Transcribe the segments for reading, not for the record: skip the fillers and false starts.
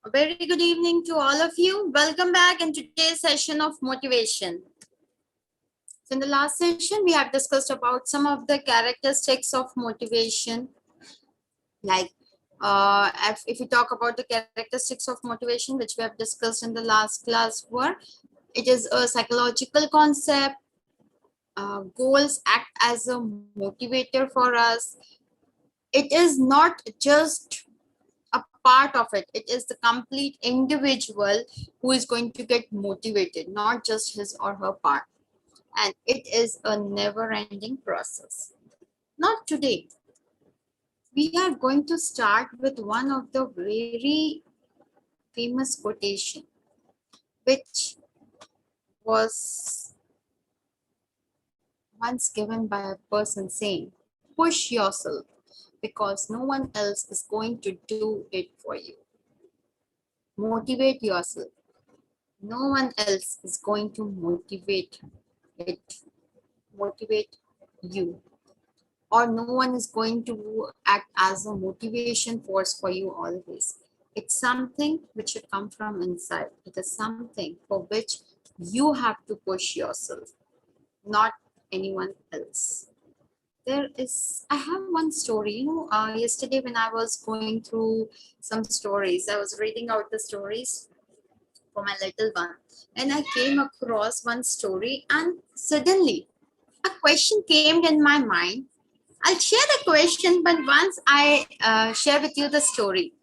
A very good evening to all of you. Welcome back in today's session of motivation. So in the last session, we have discussed about some of the characteristics of motivation. Like if we talk about the characteristics of motivation, which we have discussed in the last class, were it is a psychological concept. Goals act as a motivator for us. It is not just a part of it. It is the complete individual who is going to get motivated, not just his or her part. And it is a never ending process. Not today. We are going to start with one of the very famous quotation, which was once given by a person saying, push yourself because no one else is going to do it for you. Motivate yourself. No one else is going to motivate you, or no one is going to act as a motivation force for you always. It's something which should come from inside. It is something for which you have to push yourself, not anyone else. I have one story, yesterday when I was going through some stories, I was reading out the stories for my little one, and I came across one story, and suddenly a question came in my mind. I'll share the question, but once I share with you the story.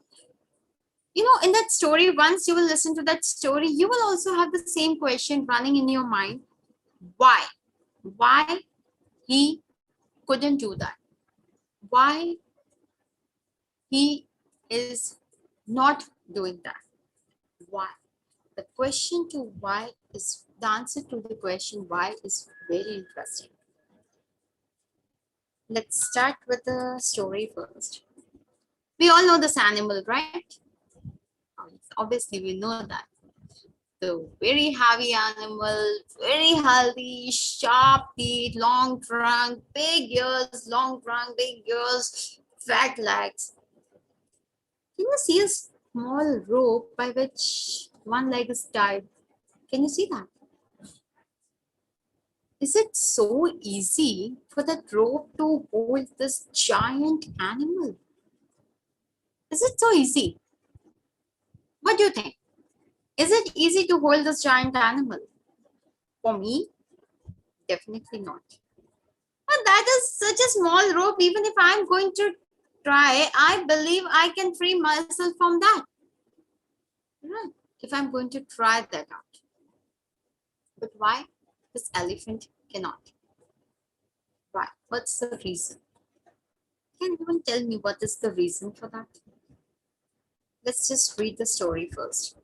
In that story, once you will listen to that story, you will also have the same question running in your mind. Why? Why he couldn't do that? Why he is not doing that? Why? The question to why is the answer to the question why is very interesting. Let's start with the story first. We all know this animal, right? Obviously, we know that. The very heavy animal, very healthy, sharp teeth, long trunk, big ears, long trunk, big ears, fat legs. Can you see a small rope by which one leg is tied? Can you see that? Is it so easy for that rope to hold this giant animal? Is it so easy? What do you think? Is it easy to hold this giant animal? For me, definitely not. But that is such a small rope. Even if I'm going to try, I believe I can free myself from that. Right? If I'm going to try that out. But why this elephant cannot? Why? What's the reason? Can anyone tell me what is the reason for that? Let's just read the story first.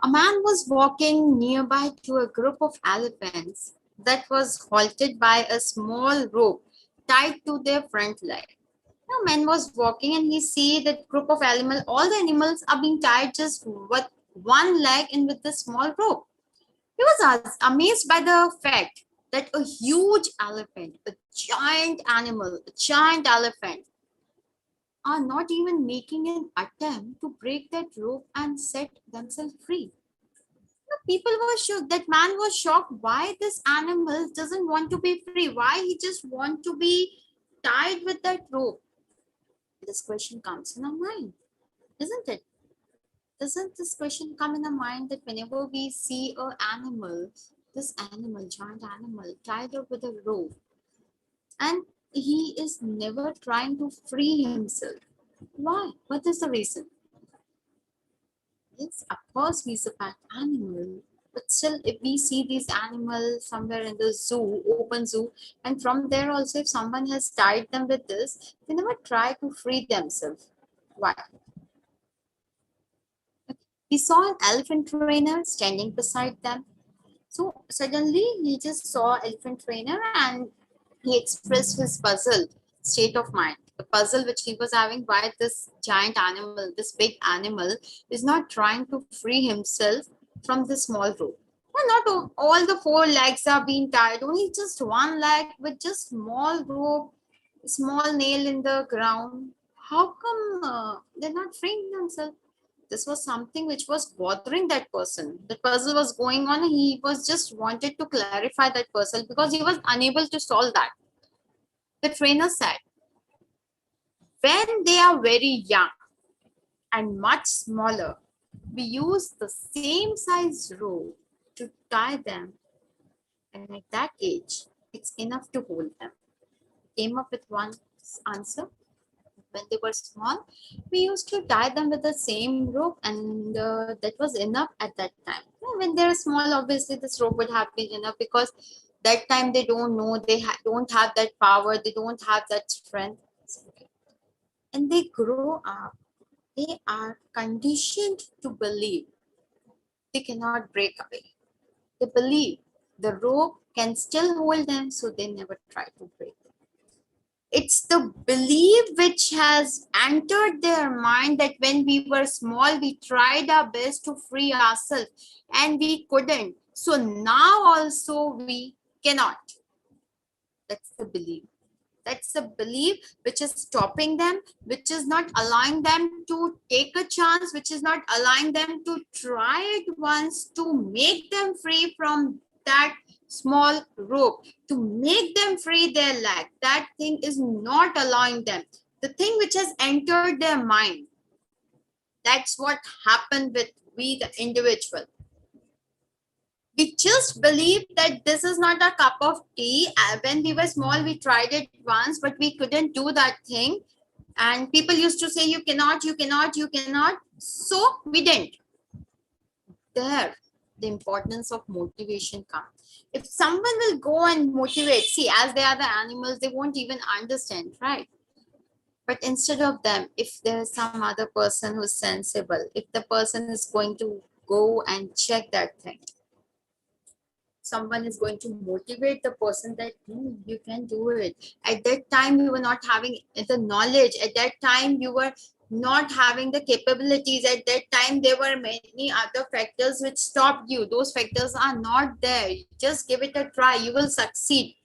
A man was walking nearby to a group of elephants that was halted by a small rope tied to their front leg. The man was walking and he see that group of animals, all the animals are being tied just with one leg and with the small rope. He was amazed by the fact that a huge elephant, a giant animal, a giant elephant, are not even making an attempt to break that rope and set themselves free. People were shocked. That man was shocked why this animal doesn't want to be free, why he just want to be tied with that rope. This question comes in our mind, isn't it? Doesn't this question come in our mind that whenever we see an animal, this animal, giant animal, tied up with a rope, and he is never trying to free himself? Why? What is the reason? Yes, of course, he's a pet animal. But still, if we see these animals somewhere in the zoo, open zoo, and from there also, if someone has tied them with this, they never try to free themselves. Why? He saw an elephant trainer standing beside them. So suddenly he just saw elephant trainer and he expressed his puzzled state of mind. The puzzle which he was having, why this giant animal, this big animal is not trying to free himself from this small rope. Well, not all the four legs are being tied, only just one leg with just small rope, small nail in the ground. How come they're not freeing themselves? This was something which was bothering that person. The puzzle was going on. He was just wanted to clarify that puzzle because he was unable to solve that. The trainer said, when they are very young and much smaller, we use the same size rope to tie them. And at that age, it's enough to hold them. Came up with one answer. When they were small, we used to tie them with the same rope, and that was enough at that time. When they're small, obviously this rope would have been enough because that time they don't know, they don't have that power, they don't have that strength. Okay. And they grow up, they are conditioned to believe they cannot break away. They believe the rope can still hold them, so they never try to break it. It's the belief which has entered their mind that when we were small, we tried our best to free ourselves and we couldn't. So now also we cannot. That's the belief. That's the belief which is stopping them, which is not allowing them to take a chance, which is not allowing them to try it once to make them free from that small rope, to make them free their leg. That thing is not allowing them. The thing which has entered their mind, that's what happened with we, the individual. We just believe that this is not a cup of tea. When we were small, we tried it once, but we couldn't do that thing. And people used to say, you cannot, you cannot, you cannot. So we didn't. There, the importance of motivation comes. If someone will go and motivate, see, as they are the animals, they won't even understand, right? But instead of them, if there's some other person who's sensible, if the person is going to go and check that thing, someone is going to motivate the person that you can do it. At that time, you were not having the knowledge. At that time, you were not having the capabilities. At that time, there were many other factors which stopped you. Those factors are not there. Just give it a try. You will succeed.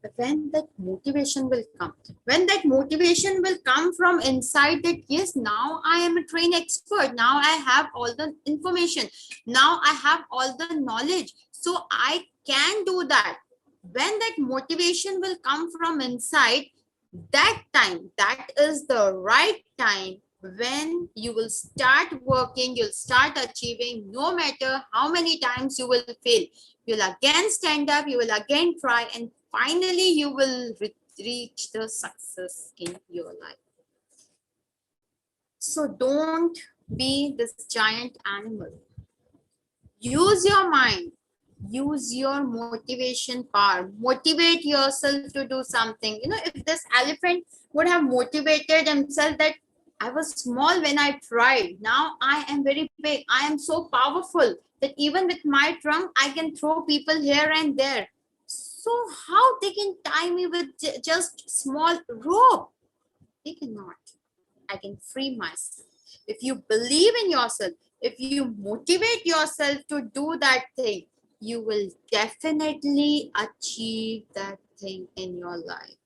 But when that motivation will come, when that motivation will come from inside that, yes, now I am a trained expert. Now I have all the information. Now I have all the knowledge. So I can do that. When that motivation will come from inside, that time, that is the right time when you will start working, you'll start achieving, no matter how many times you will fail. You'll again stand up, you will again try, and finally you will reach the success in your life. So don't be this giant animal. Use your mind. Use your motivation power. Motivate yourself to do something. You know, if this elephant would have motivated himself that I was small when I tried. Now I am very big. I am so powerful that even with my trunk, I can throw people here and there. So how they can tie me with just small rope? They cannot. I can free myself. If you believe in yourself, if you motivate yourself to do that thing, you will definitely achieve that thing in your life.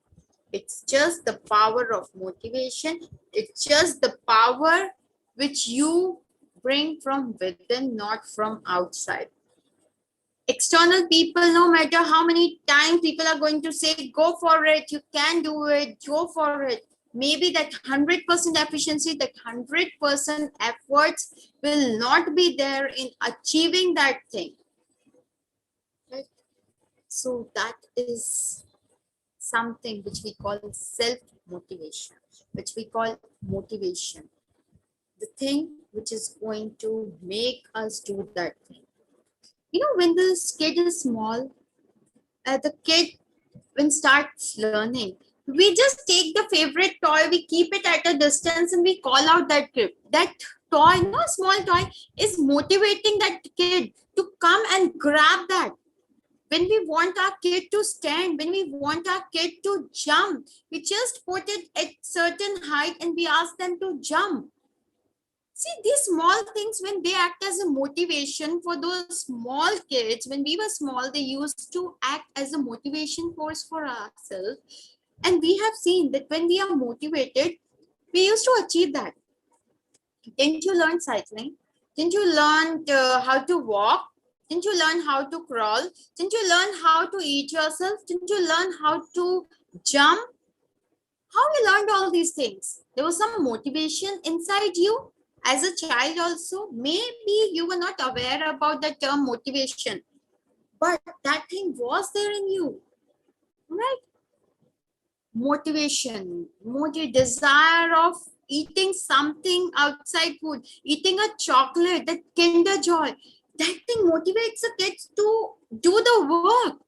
It's just the power of motivation. It's just the power which you bring from within, not from outside. External people, no matter how many times people are going to say, go for it, you can do it, go for it. Maybe that 100% efficiency, that 100% efforts will not be there in achieving that thing. Right? So that is something which we call self-motivation, which we call motivation. The thing which is going to make us do that thing. You know, when this kid is small, the kid when starts learning, we just take the favorite toy, we keep it at a distance and we call out that kid. That toy, no small toy, is motivating that kid to come and grab that. When we want our kid to stand, when we want our kid to jump, we just put it at certain height and we ask them to jump. See, these small things, when they act as a motivation for those small kids, when we were small, they used to act as a motivation force for ourselves. And we have seen that when we are motivated, we used to achieve that. Didn't you learn cycling? Didn't you learn how to walk? Didn't you learn how to crawl? Didn't you learn how to eat yourself? Didn't you learn how to jump? How you learned all these things? There was some motivation inside you as a child also. Maybe you were not aware about the term motivation, but that thing was there in you, right? Motivation, desire of eating something outside food, eating a chocolate, that Kinder Joy. That thing motivates the kids to do the work.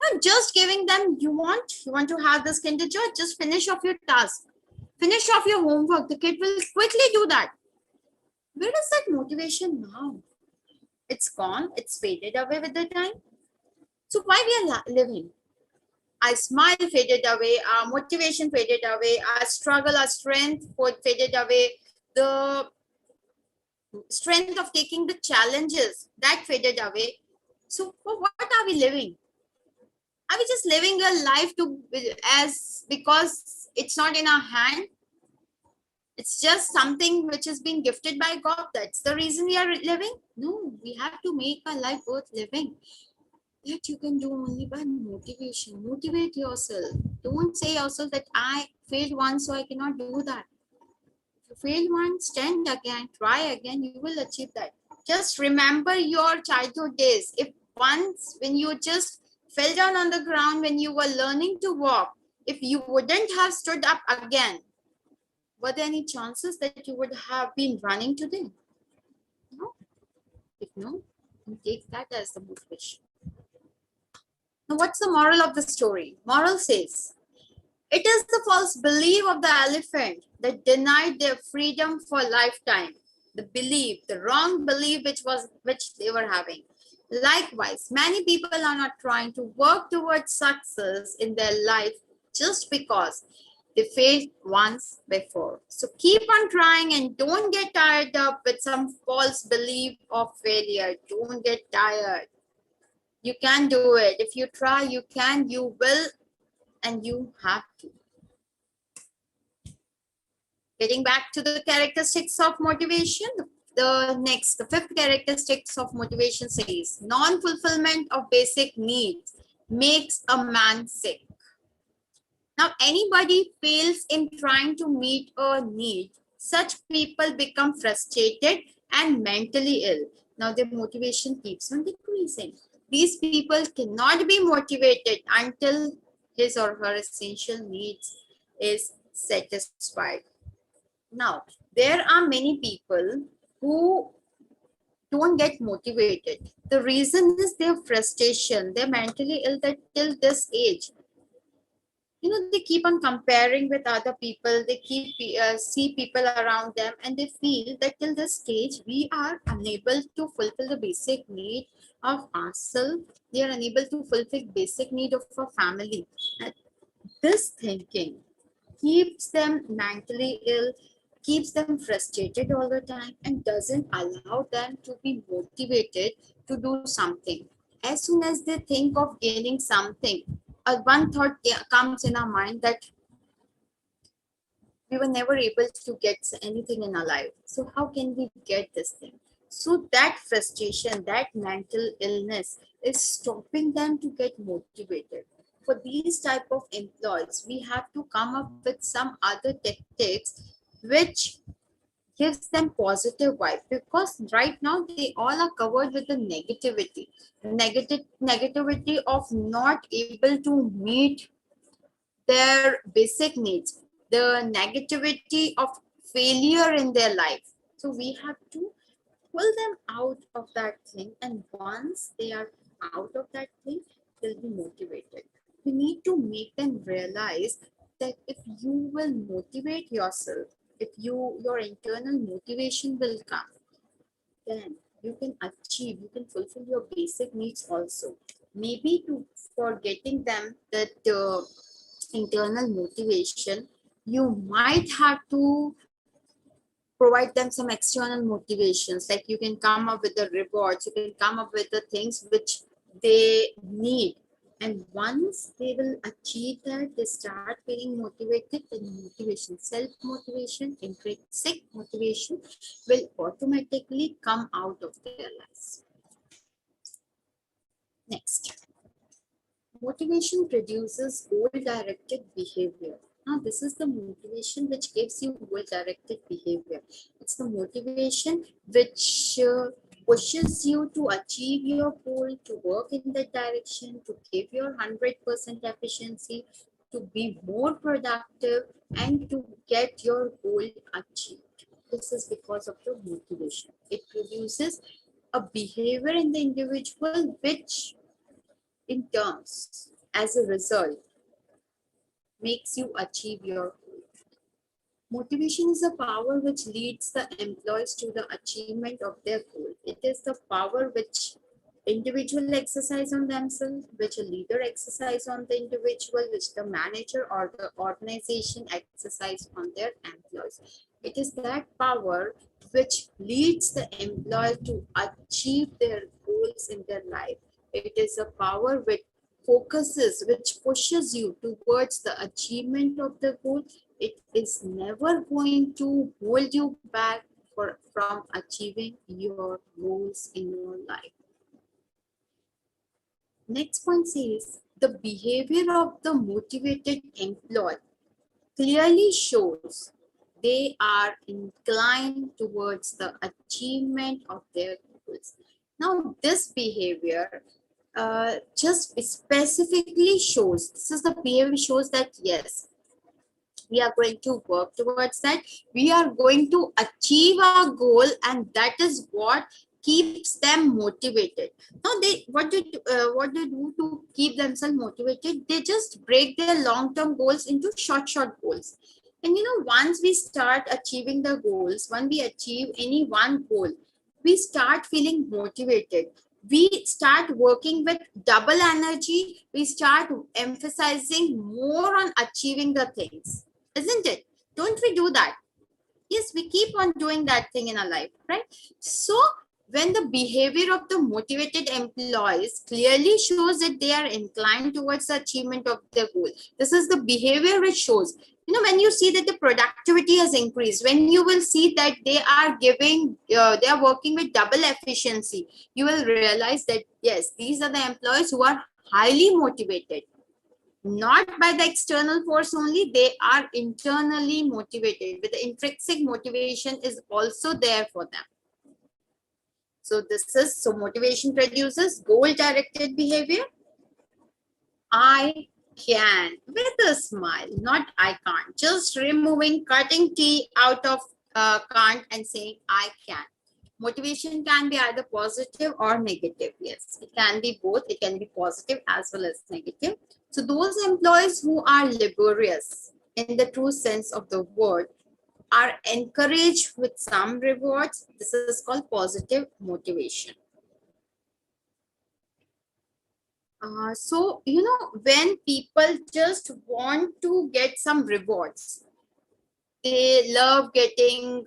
Not just giving them, you want to have this Kinder Joy, just finish off your task, finish off your homework. The kid will quickly do that. Where is that motivation now? It's gone, it's faded away with the time. So why we are living? Our smile faded away, our motivation faded away, our struggle, our strength faded away, the strength of taking the challenges, that faded away. So for what are we living? Are we just living a life to as because it's not in our hand? It's just something which is being gifted by God. That's the reason we are living. No, we have to make our life worth living. That you can do only by motivation. Motivate yourself. Don't say yourself that I failed once, so I cannot do that. If you fail once, stand again, try again, you will achieve that. Just remember your childhood days. If once when you just fell down on the ground when you were learning to walk, if you wouldn't have stood up again, were there any chances that you would have been running today? No. If no, then take that as the motivation. Now, what's the moral of the story? Moral says, it is the false belief of the elephant that denied their freedom for a lifetime. The belief, the wrong belief which they were having. Likewise, many people are not trying to work towards success in their life just because they failed once before. So keep on trying and don't get tired up with some false belief of failure. Don't get tired. You can do it. If you try, you can, you will, and you have to. Getting back to the characteristics of motivation, the fifth characteristics of motivation says, non-fulfillment of basic needs makes a man sick. Now, anybody fails in trying to meet a need, such people become frustrated and mentally ill. Now, their motivation keeps on decreasing. These people cannot be motivated until his or her essential needs is satisfied. Now, there are many people who don't get motivated. The reason is their frustration. They're mentally ill that till this age. They keep on comparing with other people. They keep see people around them, and they feel that till this stage we are unable to fulfill the basic need of ourselves. They are unable to fulfill basic need of a family. And this thinking keeps them mentally ill, keeps them frustrated all the time, and doesn't allow them to be motivated to do something. As soon as they think of gaining something, one thought comes in our mind that we were never able to get anything in our life. So how can we get this thing? So that frustration, that mental illness is stopping them to get motivated. For these type of employees, we have to come up with some other tactics which gives them positive vibe, because right now they all are covered with the negativity of not able to meet their basic needs, the negativity of failure in their life. So we have to pull them out of that thing, and once they are out of that thing, they'll be motivated. We need to make them realize that if you will motivate yourself, if your internal motivation will come, then you can achieve, you can fulfill your basic needs also. Maybe for getting them that internal motivation, you might have to provide them some external motivations, like you can come up with the rewards, you can come up with the things which they need. And once they will achieve that, they start feeling motivated, and motivation, self-motivation, intrinsic motivation will automatically come out of their lives. Next, motivation produces goal-directed behavior. Now, this is the motivation which gives you goal-directed behavior. It's the motivation which pushes you to achieve your goal, to work in that direction, to give your 100% efficiency, to be more productive, and to get your goal achieved. This is because of the motivation. It produces a behavior in the individual which in terms as a result makes you achieve your goal. Motivation is a power which leads the employees to the achievement of their goal. It is the power which individual exercise on themselves, which a leader exercise on the individual, which the manager or the organization exercise on their employees. It is that power which leads the employee to achieve their goals in their life. It is a power which focuses, which pushes you towards the achievement of the goal. It is never going to hold you back from achieving your goals in your life. Next point says the behavior of the motivated employee clearly shows they are inclined towards the achievement of their goals. Now, this behavior just specifically shows, this is the behavior shows that yes, we are going to work towards that. We are going to achieve our goal, and that is what keeps them motivated. Now, they what they do to keep themselves motivated? They just break their long-term goals into short goals. And once we start achieving the goals, when we achieve any one goal, we start feeling motivated. We start working with double energy. We start emphasizing more on achieving the things, isn't it? Don't we do that? Yes, we keep on doing that thing in our life, right? So when the behavior of the motivated employees clearly shows that they are inclined towards the achievement of their goal, this is the behavior which shows, when you see that the productivity has increased, when you will see that they are giving, they are working with double efficiency, you will realize that yes, these are the employees who are highly motivated, not by the external force only, they are internally motivated, with the intrinsic motivation is also there for them. So so motivation produces goal directed behavior. I can, with a smile, not I can't, just removing cutting T out of can't and saying I can. Motivation can be either positive or negative. Yes, it can be both. It can be positive as well as negative. So those employees who are laborious in the true sense of the word are encouraged with some rewards. This is called positive motivation. So, when people just want to get some rewards, they love getting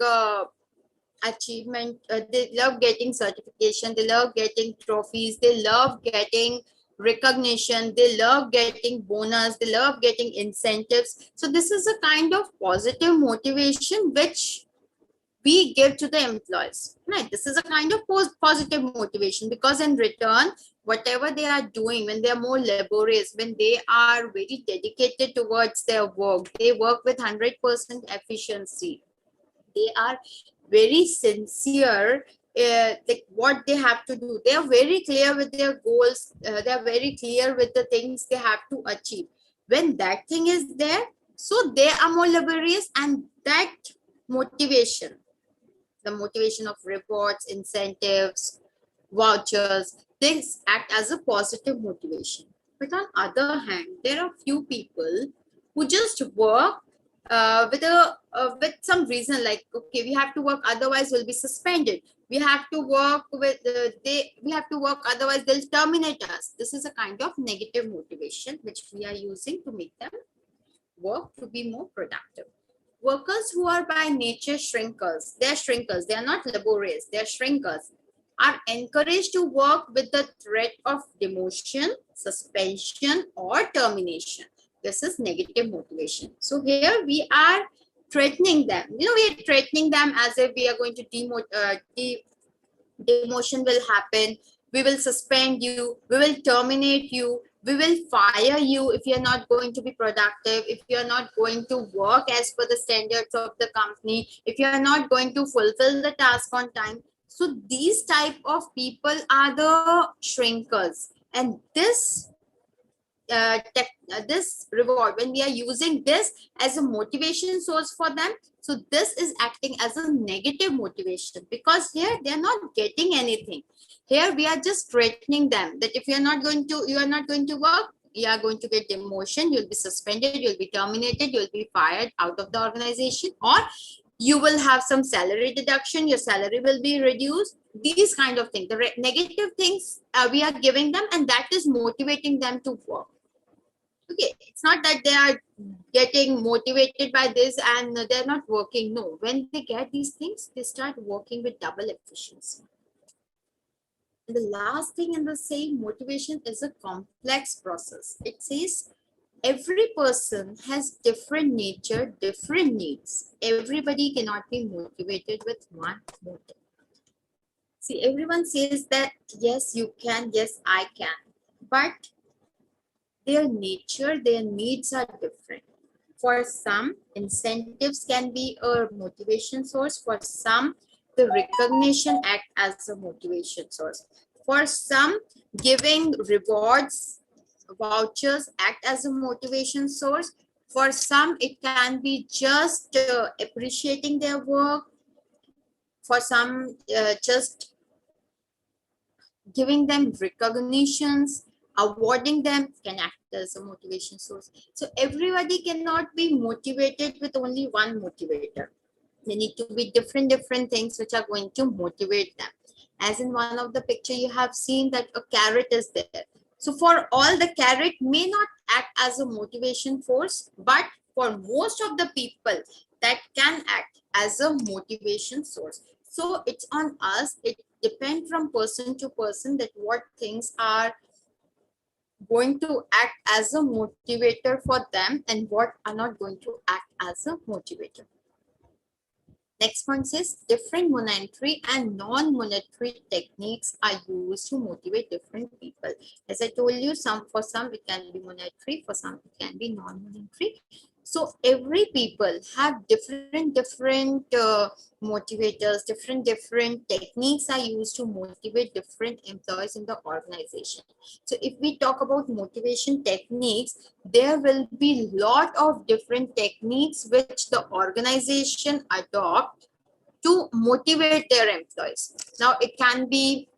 achievement, they love getting certification, they love getting trophies, they love getting recognition, they love getting bonus, they love getting incentives. So this is a kind of positive motivation which we give to the employees, right? This is a kind of positive motivation, because in return, whatever they are doing, when they are more laborious, when they are very dedicated towards their work, they work with 100% efficiency, they are very sincere, like what they have to do, they are very clear with their goals, they are very clear with the things they have to achieve. When that thing is there, so they are more laborious, and that motivation, the motivation of rewards, incentives, vouchers, things act as a positive motivation. But on other hand, there are few people who just work with some reason, like okay, we have to work, otherwise we'll be suspended. We have to work with we have to work, otherwise they'll terminate us. This is a kind of negative motivation which we are using to make them work to be more productive. Workers who are by nature shrinkers, they're not laborious, they're shrinkers. are encouraged to work with the threat of demotion, suspension, or termination. This is negative motivation. So here we are threatening them. We are threatening them as if we are going to demotion will happen, we will suspend you, we will terminate you, we will fire you if you're not going to be productive, if you're not going to work as per the standards of the company, if you're not going to fulfill the task on time. So these type of people are the shrinkers, and this reward, when we are using this as a motivation source for them, so this is acting as a negative motivation, because here they are not getting anything. Here we are just threatening them that if you are not going to work, you are going to get demotion, you'll be suspended, you'll be terminated, you'll be fired out of the organization, or you will have some salary deduction, your salary will be reduced. These kind of things, the negative things we are giving them, and that is motivating them to work. Okay, it's not that they are getting motivated by this and they're not working. No, when they get these things, they start working with double efficiency. And the last thing in the same, motivation is a complex process. It says every person has different nature, different needs. Everybody cannot be motivated with one motive. See, everyone says that yes, you can, yes, I can, but their nature, their needs are different. For some, incentives can be a motivation source. For some, the recognition act as a motivation source. For some, giving rewards, vouchers act as a motivation source. For some, it can be just appreciating their work. For some, just giving them recognitions, awarding them can act as a motivation source. So everybody cannot be motivated with only one motivator. They need to be different things which are going to motivate them. As in one of the picture you have seen that a carrot is there. So for all, the carrot may not act as a motivation force, but for most of the people that can act as a motivation source. So it's on us, it depends from person to person that what things are going to act as a motivator for them and what are not going to act as a motivator. Next point says different monetary and non-monetary techniques are used to motivate different people. As I told you, for some it can be monetary, for some it can be non-monetary. So every people have different motivators, different techniques are used to motivate different employees in the organization. So if we talk about motivation techniques, there will be lot of different techniques which the organization adopt to motivate their employees. Now it can be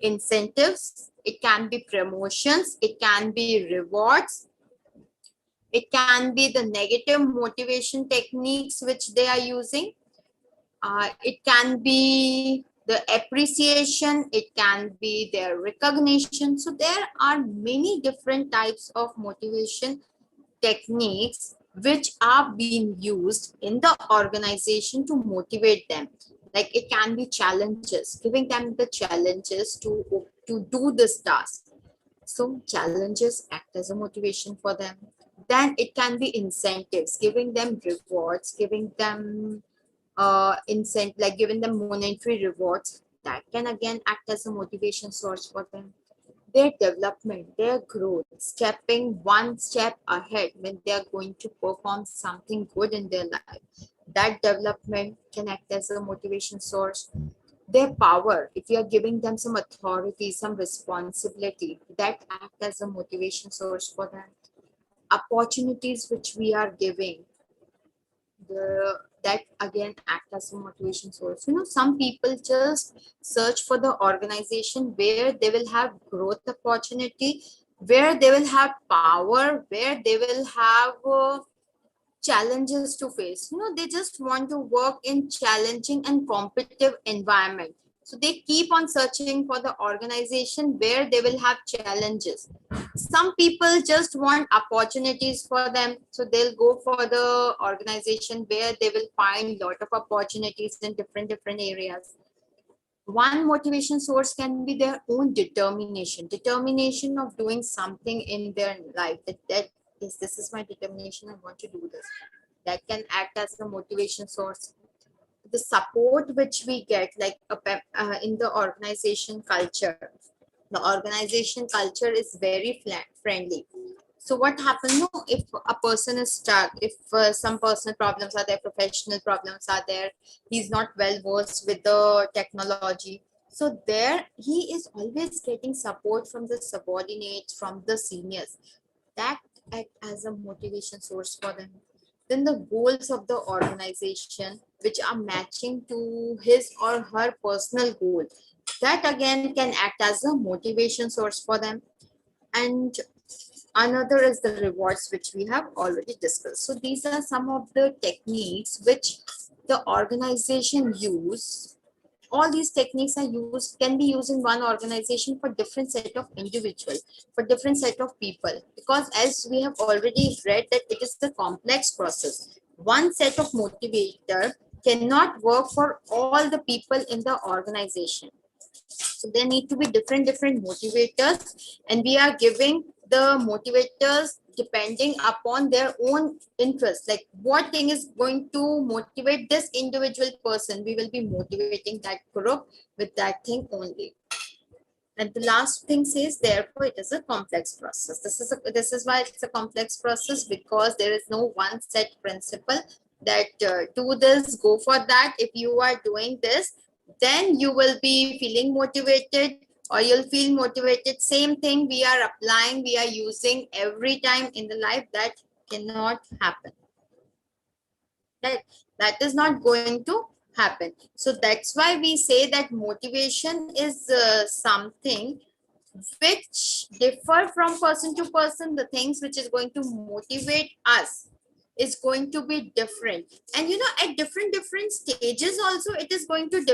incentives, it can be promotions, it can be rewards, it can be the negative motivation techniques which they are using. It can be the appreciation, it can be their recognition. So there are many different types of motivation techniques which are being used in the organization to motivate them. Like it can be challenges, giving them the challenges to do this task. So challenges act as a motivation for them. Then it can be incentives, giving them rewards, giving them like giving them monetary rewards. That can again act as a motivation source for them. Their development, their growth, stepping one step ahead when they are going to perform something good in their life. That development can act as a motivation source. Their power, if you are giving them some authority, some responsibility, that act as a motivation source for them. Opportunities which we are giving, that again act as a motivation source. Some people just search for the organization where they will have growth opportunity, where they will have power, where they will have challenges to face. They just want to work in challenging and competitive environment. So they keep on searching for the organization where they will have challenges. Some people just want opportunities for them, so they'll go for the organization where they will find lot of opportunities in different areas. One motivation source can be their own determination of doing something in their life, that is, this is my determination, I want to do this. That can act as a motivation source. The support which we get, like in the organization culture, the organization culture is very flat friendly. So what happens, no, if a person is stuck, if some personal problems are there, professional problems are there, he's not well versed with the technology, so there he is always getting support from the subordinates, from the seniors, that act as a motivation source for them. Then the goals of the organization which are matching to his or her personal goal, that again can act as a motivation source for them. And another is the rewards, which we have already discussed. So these are some of the techniques which the organization use. All these techniques are used, can be used in one organization for different set of individual, for different set of people, because as we have already read that it is a complex process. One set of motivator cannot work for all the people in the organization. So there need to be different motivators, and we are giving the motivators depending upon their own interest, like what thing is going to motivate this individual person, we will be motivating that group with that thing only. And the last thing says, therefore, it is a complex process. This is why it's a complex process, because there is no one set principle that do this, go for that. If you are doing this, then you will be feeling motivated, or you'll feel motivated. Same thing we are applying, we are using every time in the life. That cannot happen. That is not going to happen. So that's why we say that motivation is something which differ from person to person. The things which is going to motivate us is going to be different, and at different stages also it is going to